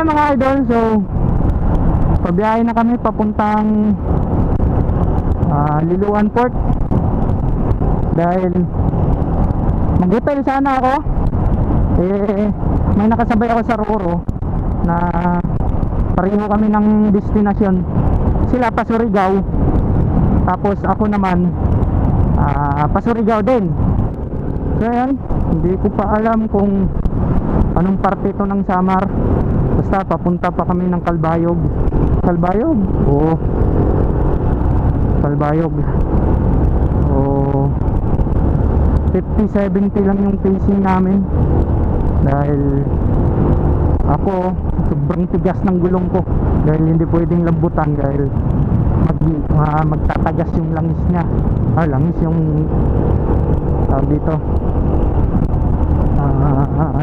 Ayan mga idol, so pabiyahe na kami papuntang Liloan Port. Dahil mag-hotel sana ako, may nakasabay ako sa Roro na pareho kami ng destinasyon. Sila pa Surigao, tapos ako naman pa Surigao din. So ayan, hindi ko pa alam kung anong parte ito ng Samar. Basta papunta pa kami ng Calbayog. Calbayog? Oo, Calbayog. So 50-70 lang yung pacing namin. Dahil ako, sobrang tigas ng gulong ko. Dahil hindi pwedeng lambutan. Dahil magtatagas yung langis niya. Langis yung tawag dito,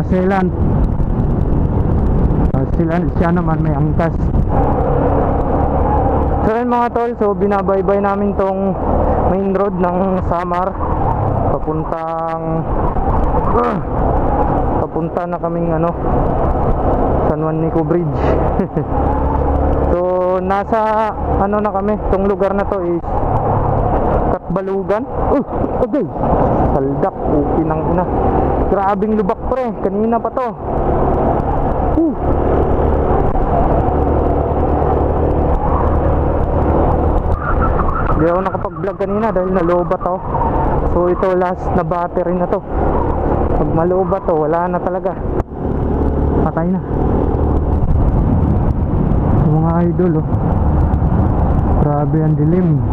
sealant. Siya naman may angkas. So yun mga tol, so binabaybay namin tong main road ng Samar. Papunta na kaming San Juan Nico Bridge. So nasa na kami, tong lugar na to is Katbalugan. Okay, saldak, pinang ina, grabing lubak pre, kanina pa to. Hindi ako nakapag-vlog kanina dahil nalobat ako. So ito last na battery na to. Pag malobat to, wala na talaga, patay na. Yung mga idol grabe ang dilim.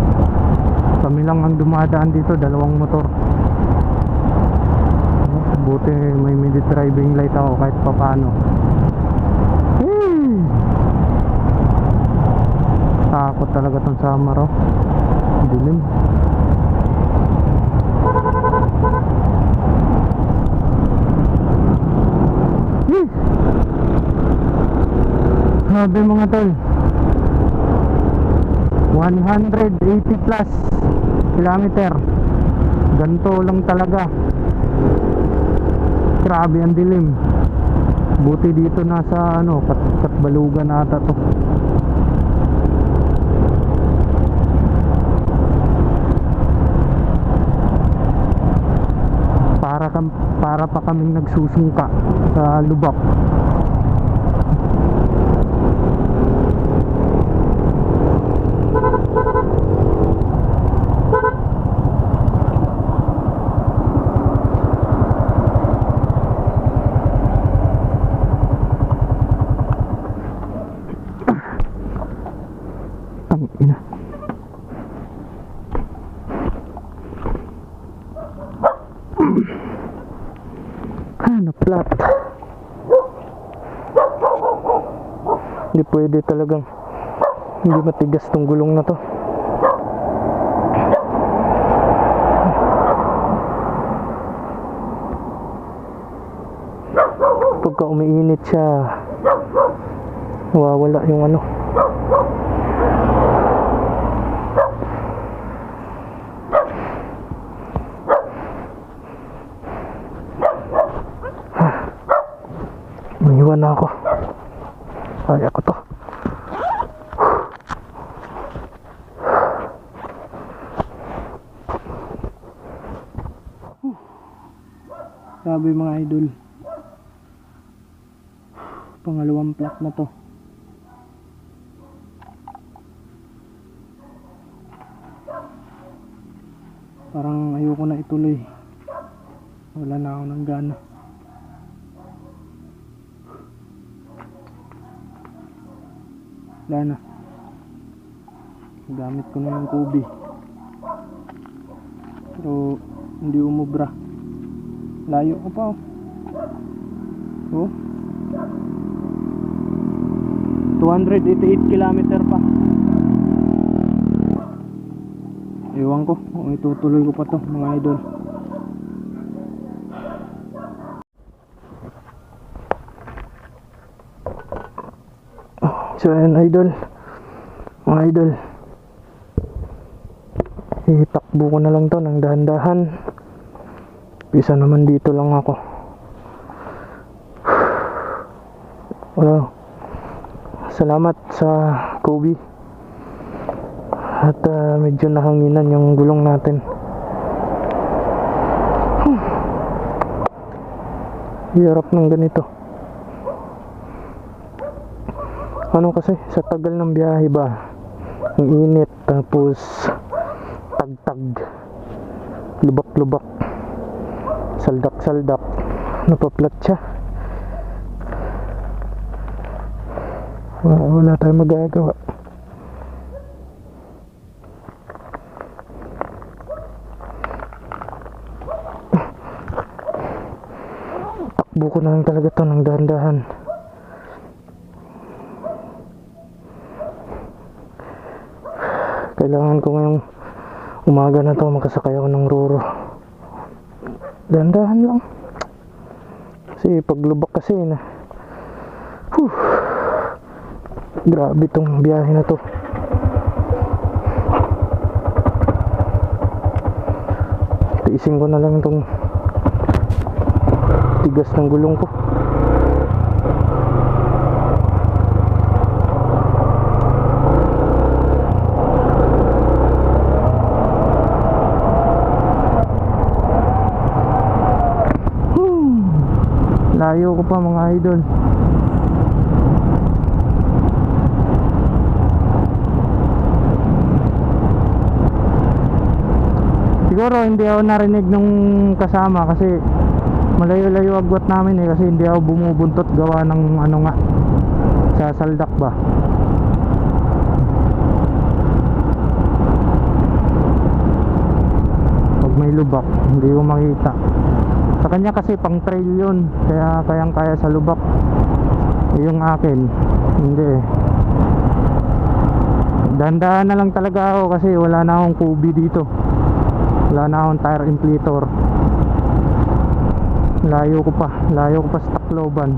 Kami lang ang dumadaan dito, dalawang motor. Buti may midi driving light ako kahit papano. Takot talaga tong Samar, dilim. Sabi mga tol, 180 plus kilometer. Ganito lang talaga. Grabe ang dilim. Buti dito nasa Katbalugan ata to. Para pa kaming nagsusungka sa lubak. Flat. Hindi pwede talagang hindi matigas tong gulong na to. Pagka umiinit siya, nawawala yung Iwan na ako. Ay, ako to. Grabe mga idol. Pangalawang plat na to. Parang ayoko na ituloy. Wala na ako ng gana. Wala na. Gamit ko na yung Kubi. Pero hindi umubra. Layo ko pa oh. 288 kilometer pa. Ewan ko kung itutuloy ko pa to mga idol. So ayan mga idol, itakbo ko na lang to ng dahan-dahan. Pisa naman dito lang ako. Salamat sa Kobe. At medyo nahanginan yung gulong natin. Hirap ng ganito. Ano kasi, sa tagal ng biyahe ba, ang init, tapos tagtag, lubak-lubak, saldak-saldak, napaplat siya. Wala tayong magagawa. Takbo ko na lang talaga to ng dahan-dahan. Kailangan ko ngayong umaga na to makasakay ako ng Roro. Dahan-dahan lang. Kasi paglubak kasi na. Grabe tong biyahe na to. Tiisin ko na lang tong tigas ng gulong ko. Layo ko pa mga idol. Siguro hindi ako narinig nung kasama kasi malayo-layo agwat namin kasi hindi ako bumubuntot gawa ng ano nga, sa saldak ba. Pag may lubak hindi ko makita. Sa kanya kasi pang trail yun, kaya kayang-kaya sa lubak. Yung akin hindi. Dahan-dahan na lang talaga ako kasi wala na akong kubi dito. Wala na akong tire inflator. Layo ko pa sa Tacloban.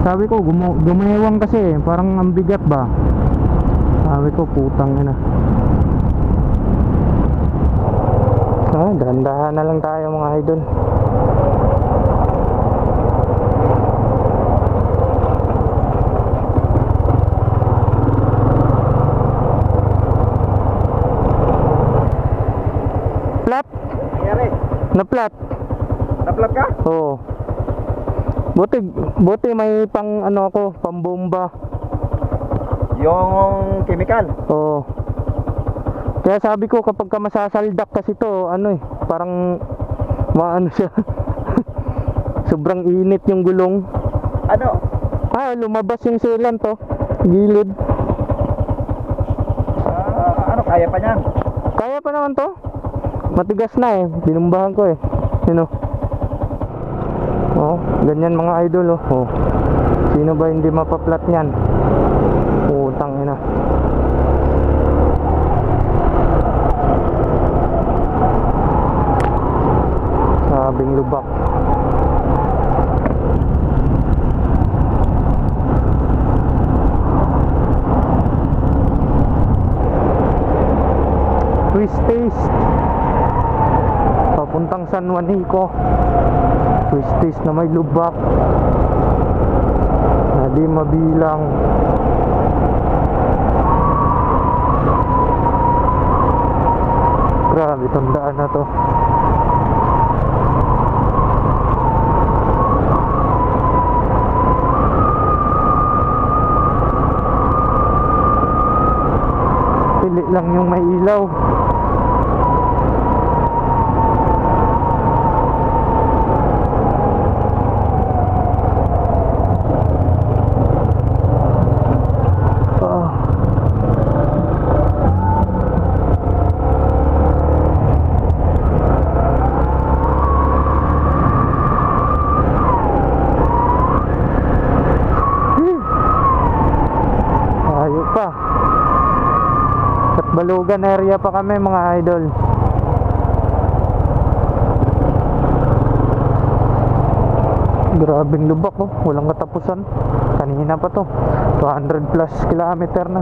Sabi ko gumewang kasi parang ang bigat ba. Sabi ko putang ina. Dahan-dahan na lang tayo mga idol. Plat? Nangyari? Na-plat? Na-plat ka? Oo. Buti may pang ano ako, pambomba. Yung chemical? Oo. Kaya sabi ko kapag ka masasaldak kasi to, ano parang maano siya. Sobrang init yung gulong. Ano? Lumabas yung sealant to, gilid. Ano, kaya pa niyan? Kaya pa naman to. Matigas na binumbahan ko ganyan mga idol sino ba hindi mapaplat niyan? Utang ina. Sabing lubak. Twist taste papuntang San Juanico. Twisties na may lubak na di mabilang. Grabe tandaan na to. Pili lang yung may ilaw. Balugan area pa kami mga idol. Grabing lubak walang katapusan. Kanina pa to 200 plus kilometer na.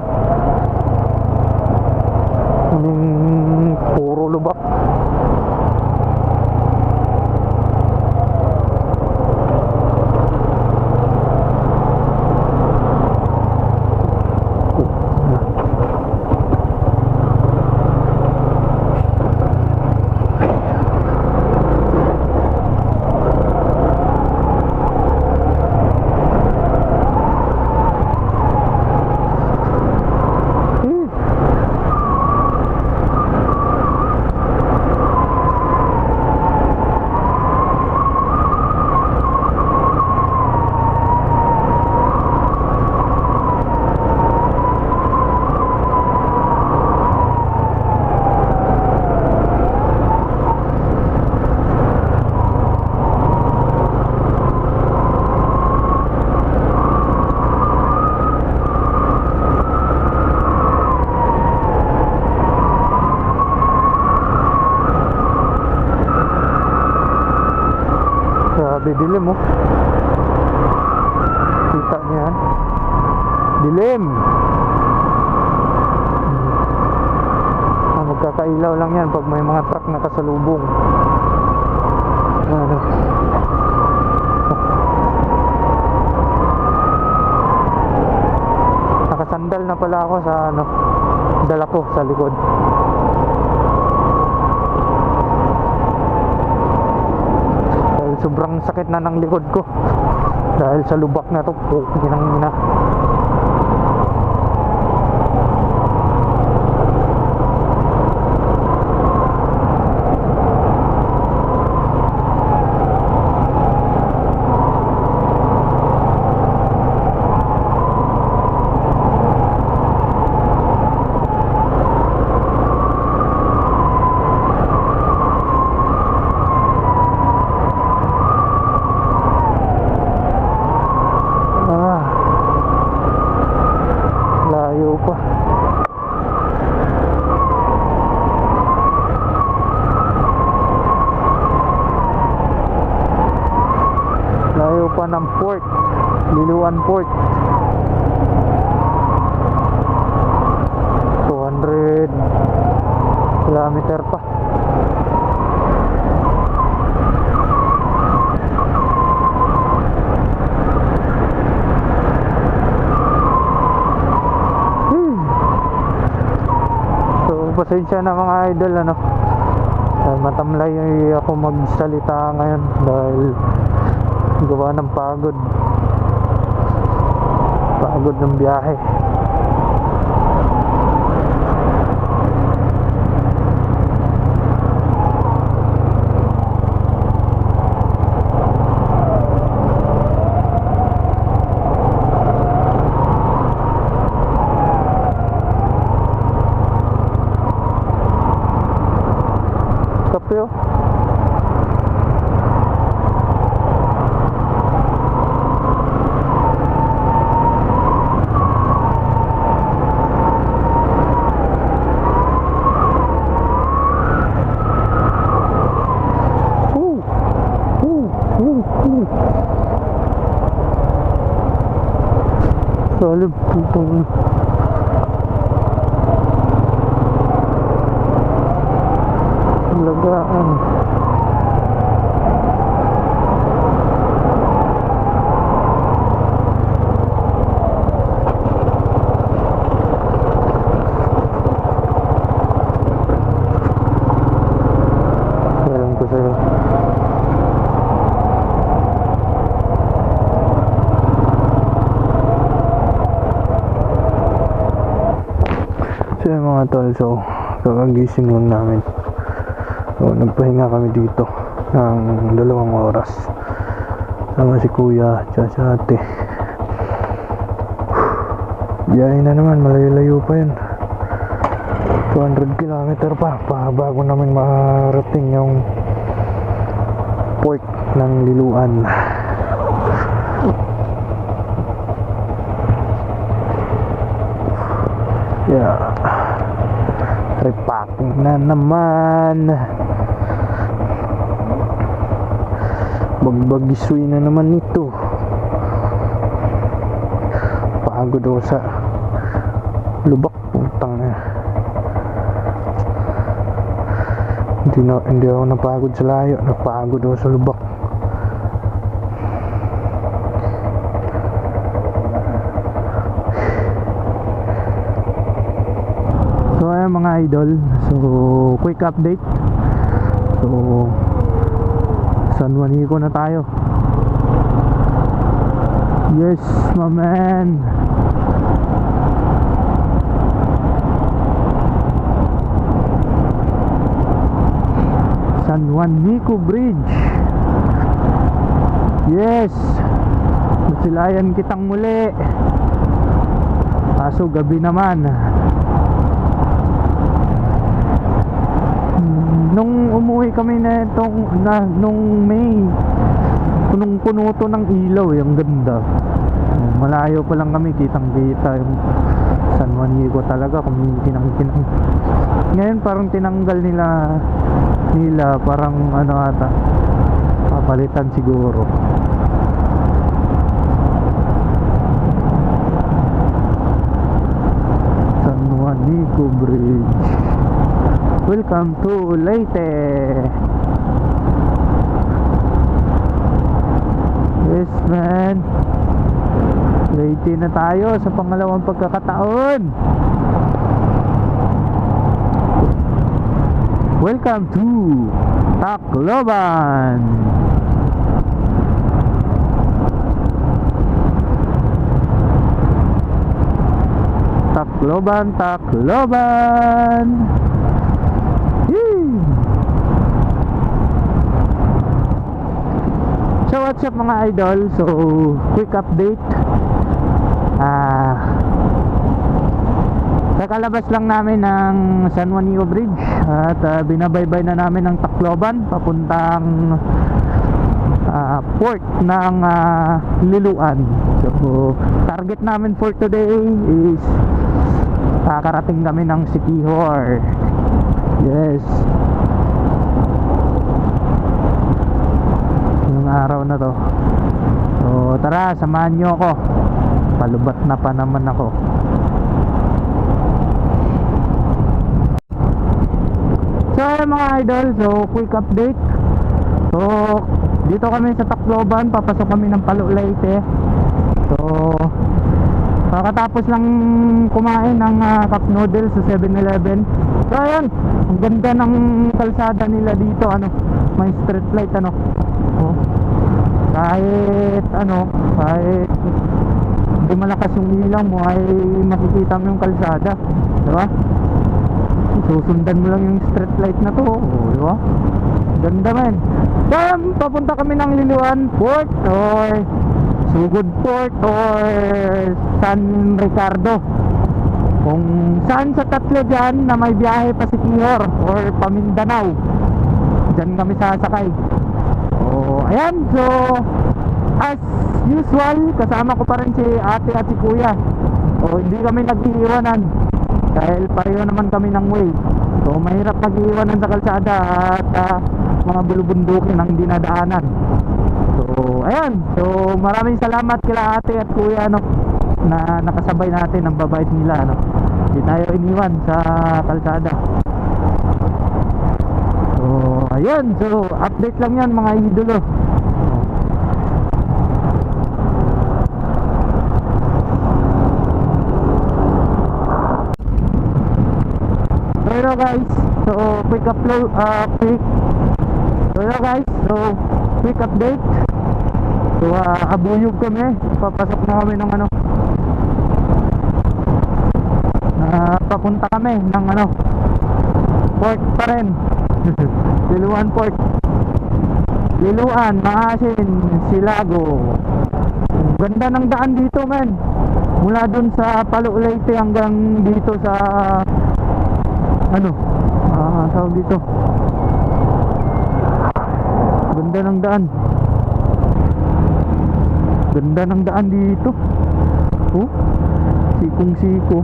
Puro lubak. dilim oh. Kita niyo yan? Dilim. Magkakailaw lang yan pag may mga truck na kasalubong. Ano? Nakasandal na pala ako sa ano, dala ko sa likod. Dahil sobrang sakit na ng likod ko dahil sa lubak na to. Ginang-ina. Layo pa ng port, Liloan Port. 200 kilometer pa. So pasensya na mga idol ano, matamlay ako magsalita ngayon dahil gawa ng pagod ng biyahe. Kape oh. Solid putong lagaan. Alam ko sa'yo. So mga tol, so kakagising lang namin. So nagpahinga kami dito ng 2 oras sama si kuya at si ate. Biyahe na naman, malayo-layo pa yun. 200 kilometer pa bago namin marating yung port ng Liloan. Yeah. Repacking na naman. Bagbagiswi na naman ito. Pagod ako sa lubak, putang na. Hindi ako napagod sa layo, napagod ako sa lubak. So ayan mga idol, so quick update. So San Juanico na tayo. Yes my man. San Juanico Bridge. Yes, nasilayan kitang muli. Kaso gabi naman. Nung umuwi kami nung May, punong-puno to ng ilaw, yung ganda. Malayo pa lang kami, kitang-kita yung San Juanico talaga, kumikinang. Ngayon parang tinanggal nila parang ano ata, papalitan siguro. Eco Bridge. Welcome to Leyte. Yes man, Leyte na tayo sa pangalawang pagkakataon. Welcome to Tacloban. Tacloban, Tacloban. Yee! So what's up mga idol? So quick update. Kakalabas lang namin ng San Juanillo Bridge at binabaybay na namin ng Tacloban papuntang port ng Liloan. So target namin for today is kakarating kami ng Siquijor. Yes, yung araw na to. So tara, samahan nyo ako. Palubat na pa naman ako. So mga idol, so quick update. So dito kami sa Tacloban, papasok kami ng Palo Leyte. So kakatapos lang kumain ng cup noodles sa 7-Eleven. So ayun, ang ganda ng kalsada nila dito, may street light oh. Kahit hindi malakas yung ilaw mo ay makikita mo yung kalsada, diba? Susundan mo lang yung street light na to, diba? Ganda man. So papunta kami ng Liloan Port or Sugod Port or San Ricardo. Kung saan sa tatlo dyan na may biyahe pa Siquijor or Pamindanao, dyan kami sasakay. So ayan, so as usual kasama ko pa rin si ate at si kuya. So hindi kami nag-iiwanan dahil pareho naman kami ng way. So mahirap mag-iiwanan sa kalsada at mga bulubundukin ang dinadaanan. So ayan, so maraming salamat kila ate at kuya na nakasabay natin, ang babait nila hindi tayo iniwan sa kalsada. So ayun, so update lang yan mga idolo. So hello guys, so quick upload, quick update. So abuyog kami, papasok na kami ng papunta kami ng port pa rin. Liloan Port, Liloan, Maasin, Silago. Ganda ng daan dito men, mula dun sa Palo Leyte hanggang dito sa tawag dito. Ganda ng daan. Ganda ng daan dito. Oh, sikong-siko.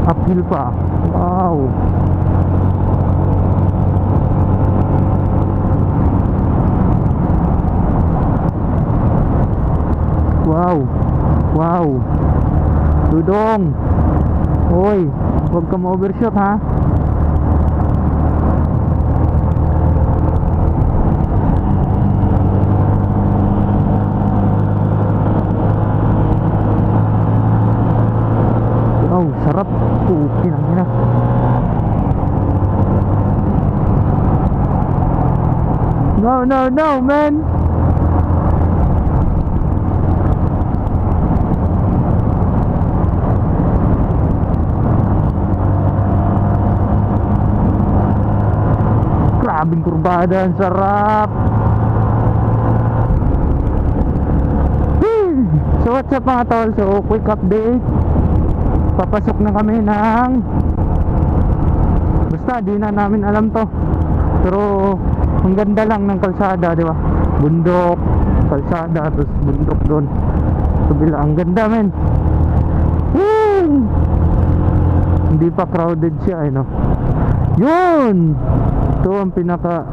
Uphill pa. Wow. Wow. Wow. Dudong. Hoy, huwag ka ma-overshot ha. Oh, sarap. Pinang ina. No, man. Grabing kurbada, ang sarap. So what's up mga tol? So quick update. Papasok na kami ng, basta di na namin alam to, pero ang ganda lang ng kalsada, di ba? Bundok, kalsada, tapos bundok doon kabila. Ang ganda men. Hindi pa crowded siya, yun. Ito ang pinaka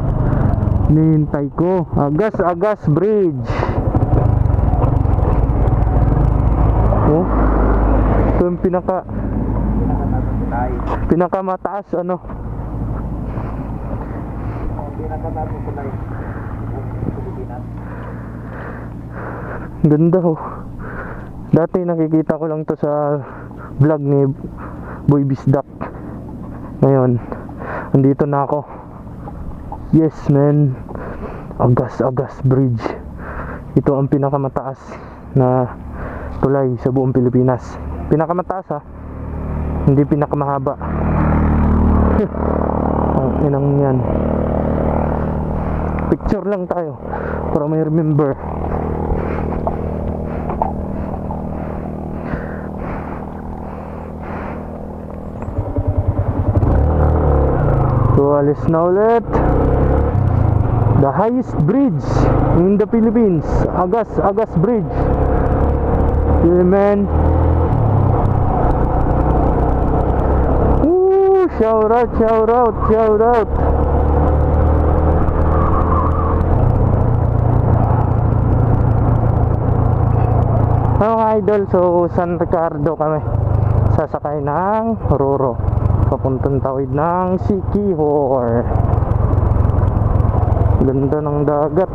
nihintay ko. Agas Bridge. Oh, ito Ito yung pinakamataas ano. Pinakataas tulay. Pilipinas. Ganda oh. Dati nakikita ko lang to sa vlog ni Boy Bisdak. Ngayon, andito na ako. Yes man. Agas Bridge. Ito ang pinakamataas na tulay sa buong Pilipinas. Pinakamataas ha. Hindi pinakamahaba. Ang inang yan. Picture lang tayo para may remember. So alis na ulit. The highest bridge in the Philippines, Agas Bridge. Yeah man. Woo, shout out. Mga idol, so San Ricardo kami. Sasakay ng Roro papuntang tawid ng Siquijor. Ganda ng dagat.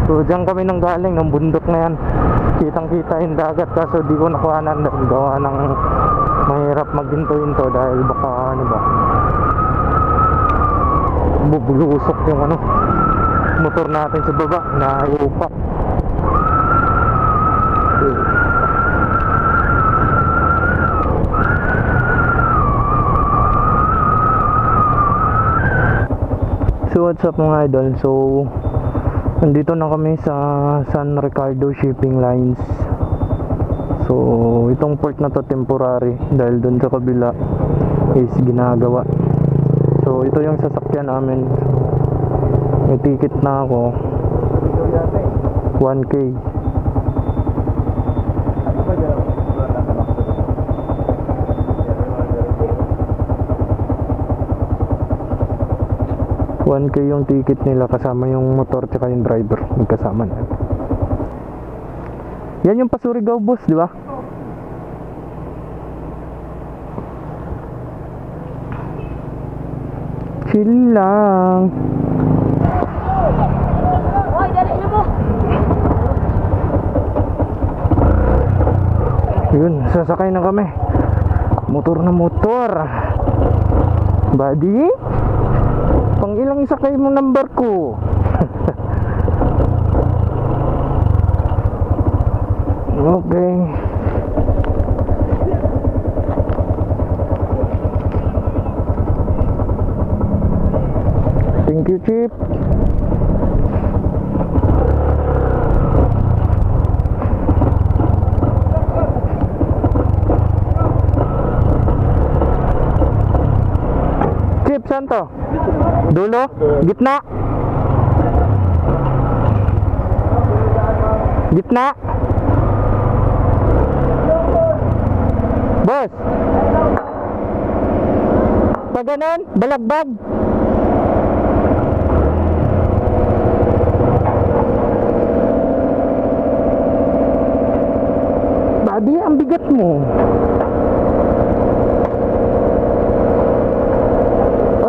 So dyan kami nang galing, ng bundok na yan. Kitang kita yung dagat, kaso di ko nakuhanan dahil gawa ng mahirap maghinto-hinto dahil baka ano ba, bubulusok yung ano, motor natin sa baba na yupa. So what's up mga idol, so nandito na kami sa San Ricardo Shipping Lines. So itong port na to temporary dahil dun sa kabila is ginagawa. So ito yung sasakyan namin. May ticket na ako, 1K. 1K yung ticket nila, kasama yung motor tsaka yung driver, magkasama na. Yan yung Pasurigao boss, di ba? Chill lang. Hoy, dali na mo. Yun, sasakay na kami. Motor na motor. Buddy? Pang ilang sakay mo ng barko? Okay. Thank you, Chip. Chip, saan to? Dulo? Gitna? Gitna? Boss? Pag ganun, balagbag? Buddy, ang bigat mo.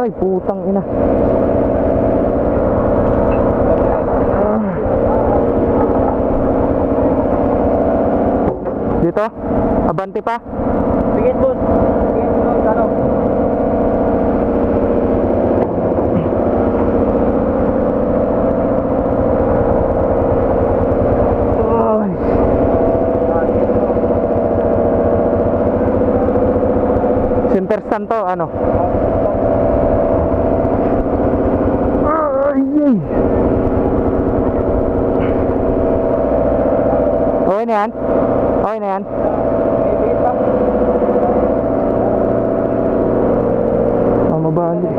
Ay, putang ina. Dito? Abante pa? Sige, boss. Sige, boss. Ano? Ay. Center stand to, ano? Ay. Okay na yan? Okay na yan? Mabali.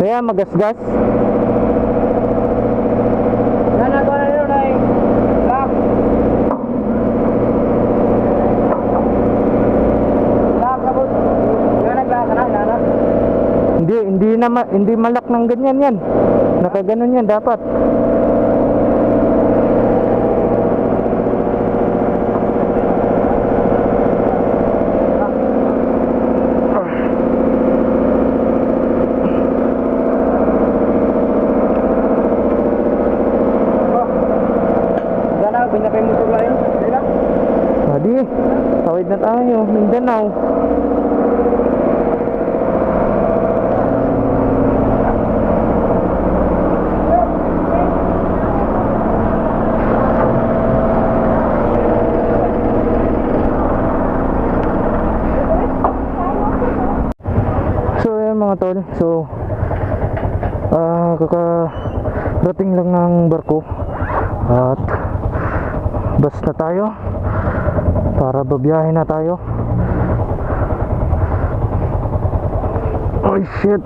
Kaya magasgas. Hindi na. hindi malak ng ganyan yan. Nakaganon yan dapat. Sana, pinapay mo ito lain. Dila? Adi, tawid na tayo. Mindanao. So ayan mga tol. So kakarating lang ng barko at bus na tayo para babiyahe na tayo. Oh shit.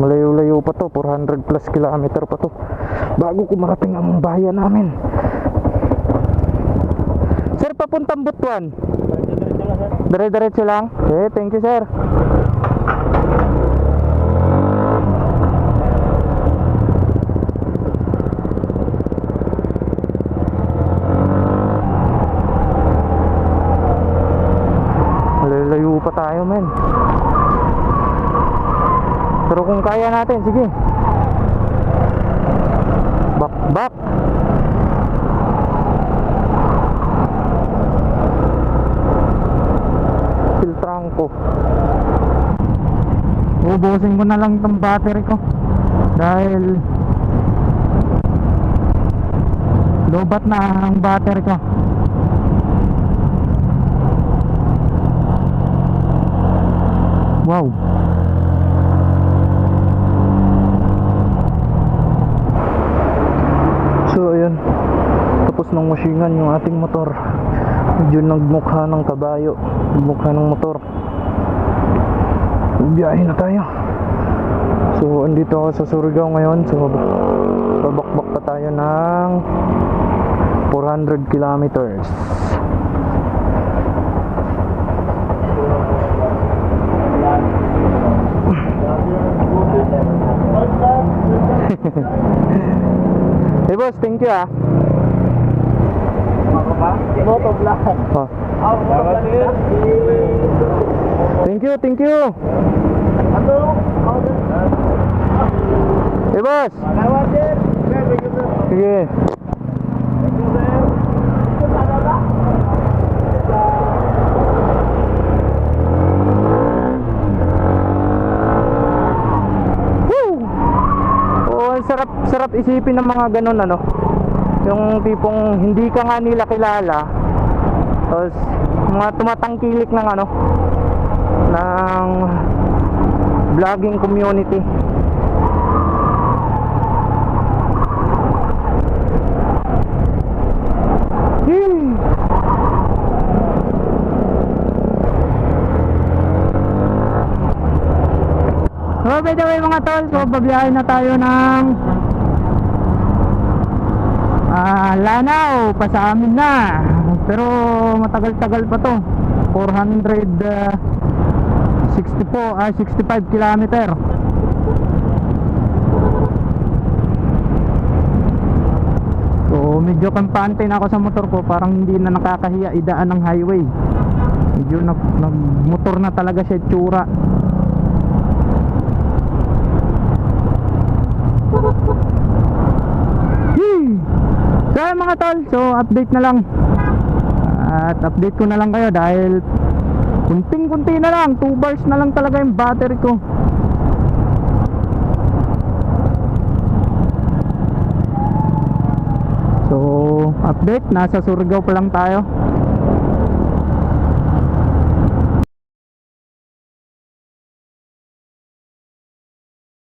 Malayo-layo pa to, 400 plus kilometer pa to bago ko marating ang bayan namin. Sir, papuntang Butuan. Dire-diretso lang. Okay, thank you sir. Layo pa tayo men. Pero kung kaya natin, sige. Back. Filtran ko. Ubusin ko na lang itong battery ko dahil lobat na ang battery ko. Wow. So ayun, tapos ng wasingan yung ating motor. Medyo nagmukha ng kabayo, nagmukha ng motor. Biyahe na tayo. So andito ako sa Surigao ngayon. So babakbak pa tayo ng 400 kilometers. Hey boss, thank you ah. Motovlog. Oh. Thank you. Hey boss. Sige. Sarap isipin ng mga ganun ano. Yung tipong hindi ka nga nila kilala. Tapos mga tumatangkilik ng ano ng vlogging community. So by the way mga tol, so babiyahe na tayo ng Lanao, pa sa amin na. Pero matagal-tagal pa to. 65 kilometer. So medyo kampante na ako sa motor ko. Parang hindi na nakakahiya idaan ng highway. Medyo nagmotor na talaga siya tsura. So mga tol, so update na lang. At update ko na lang kayo dahil kunting-kunti na lang, 2 bars na lang talaga yung battery ko. So update, nasa Surigao pa lang tayo.